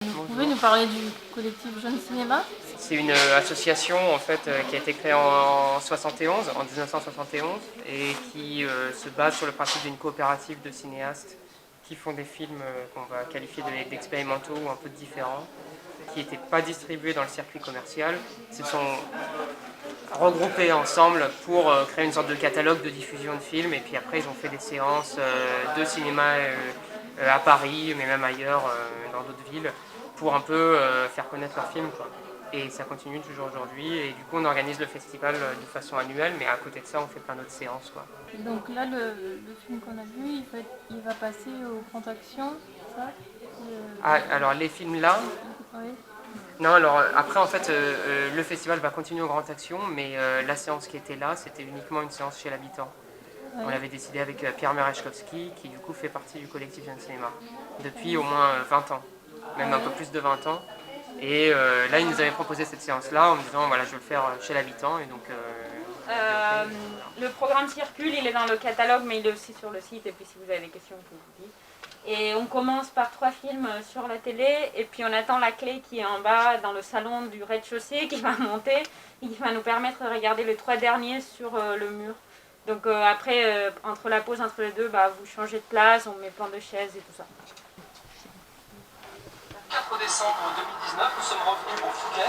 Vous pouvez nous parler du collectif Jeune Cinéma? C'est une association en fait qui a été créée en 71, en 1971 et qui se base sur le principe d'une coopérative de cinéastes qui font des films qu'on va qualifier d'expérimentaux ou un peu différents, qui n'étaient pas distribués dans le circuit commercial, se sont regroupés ensemble pour créer une sorte de catalogue de diffusion de films et puis après ils ont fait des séances de cinéma à Paris mais même ailleurs dans d'autres villes pour un peu faire connaître leurs films quoi. Et ça continue toujours aujourd'hui et du coup on organise le festival de façon annuelle mais à côté de ça on fait plein d'autres séances quoi. Donc là, le film qu'on a vu, il va passer au Grand Action, c'est ça? Ah, alors les films là, Oui. non alors après en fait le festival va continuer au Grand Action mais la séance qui était là c'était uniquement une séance chez l'habitant. Ouais. On avait décidé avec Pierre Merechkowski qui du coup fait partie du collectif Jeune Cinéma depuis au moins 20 ans, même un peu plus de 20 ans. Et là, il nous avait proposé cette séance-là en me disant voilà, je veux le faire chez l'habitant. Et donc, le programme circule, il est dans le catalogue, mais il est aussi sur le site. Et puis, si vous avez des questions, vous vous dites. Et on commence par 3 films sur la télé, et puis on attend la clé qui est en bas dans le salon du rez-de-chaussée qui va monter et qui va nous permettre de regarder les 3 derniers sur le mur. Donc après, entre la pause entre les deux, vous changez de place, on met plein de chaises et tout ça. 4 décembre 2019, nous sommes revenus au Fouquet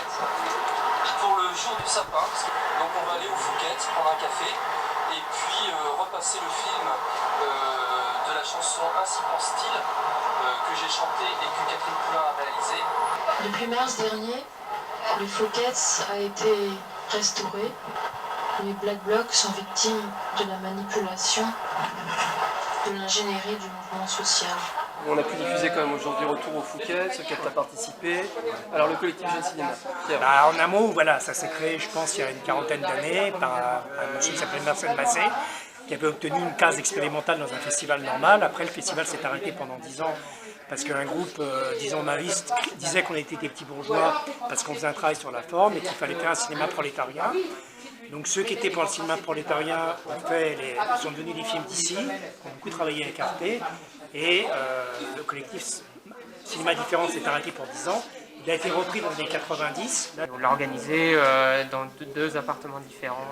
pour le jour du sapin. Donc on va aller au Fouquet, prendre un café et puis repasser le film de la chanson Ainsi pense-t-il que j'ai chanté et que Catherine Poulain a réalisé. Depuis mars dernier, le Fouquet a été restauré. Les Black Blocs sont victimes de la manipulation, de l'ingénierie du mouvement social. On a pu diffuser quand même aujourd'hui Retour au Fouquet, ce auquel tu as participé. Alors le collectif Jeune Cinéma. En un mot, voilà, ça s'est créé, je pense, il y a une quarantaine d'années par un monsieur qui s'appelait Marcel Massé, qui avait obtenu une case expérimentale dans un festival normal. Après, le festival s'est arrêté pendant 10 ans parce qu'un groupe, disons, maristes, disait qu'on était des petits bourgeois parce qu'on faisait un travail sur la forme et qu'il fallait faire un cinéma prolétarien. Donc ceux qui étaient pour le cinéma prolétarien sont devenus des films d'ici, ont beaucoup travaillé avec Arte, et le collectif Cinéma Différent s'est arrêté pour 10 ans. Il a été repris dans les années 90. on l'a organisé dans 2 appartements différents,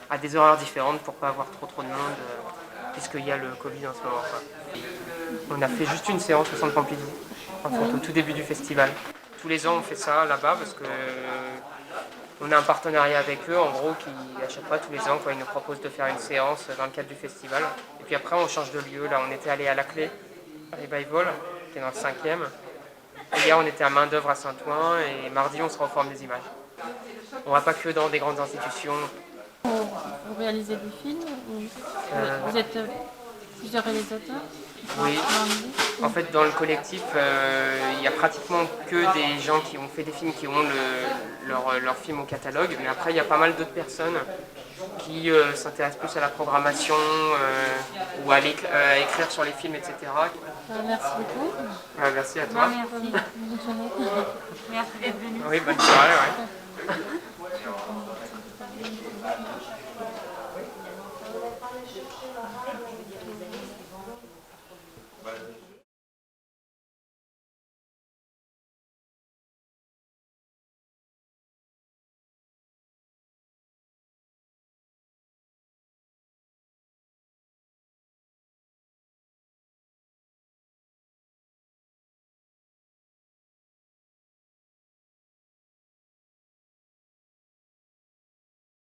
à des horaires différentes pour pas avoir trop de monde, puisqu'il y a le Covid en ce moment. Quoi. On a fait juste une séance au Centre Pompidou, en fait, au tout début du festival. Tous les ans on fait ça là-bas parce que on a un partenariat avec eux, en gros, qui à chaque fois, tous les ans, ils nous proposent de faire une séance dans le cadre du festival. Et puis après, on change de lieu. Là, on était allé à La Clé, à Revival, qui est dans le 5e. Et hier, on était à Main d'œuvre à Saint-Ouen. Et mardi, on sera au Forum des Images. On va pas que dans des grandes institutions. Vous réalisez des films ou vous êtes plusieurs réalisateurs? Oui. En fait, dans le collectif, il y a pratiquement que des gens qui ont fait des films qui ont leur film au catalogue, mais après, il y a pas mal d'autres personnes qui s'intéressent plus à la programmation ou à écrire sur les films, etc. Merci beaucoup. Merci à toi. Merci. Bonne journée. Merci d'être venu. Oui, bonne soirée. Ouais.